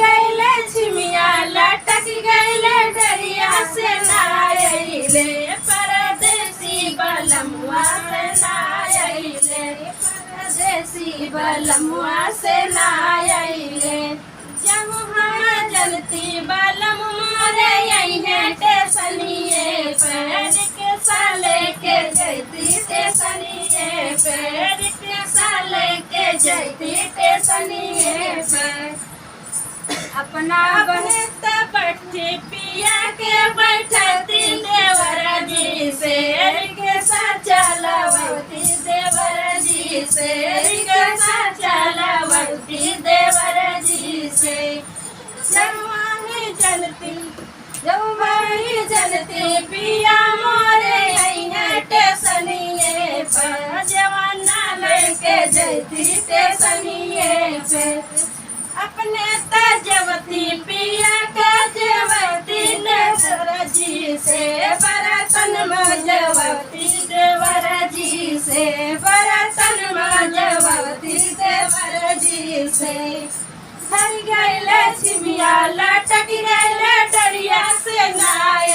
गईले छिमिया लटक गईले डरिया से नायले परदेसी बलमुआ से नायले परदेसी बलमुआ से नायले जब हम जलती बलम मारे यही टेसनिए पैर के साले के जैती टेसनिए पैर के साले के जैती टेसनिए पे अपना बहत पट्टी पिया के बैठती देवर जी से के साथ चलवती देवर जी से के साथ चलवती देवर जी से जवानी जलती पिया मोरे यहाँ टेसनिए पर जवाना लेके जैती टेसनिए पे अपने तजवती पिया का जवती देवर जी से बरतन मजवती देवर जी से बरतन मजवती देवर जी से धर गईले छिमिया लटक गईले डरिया से नाय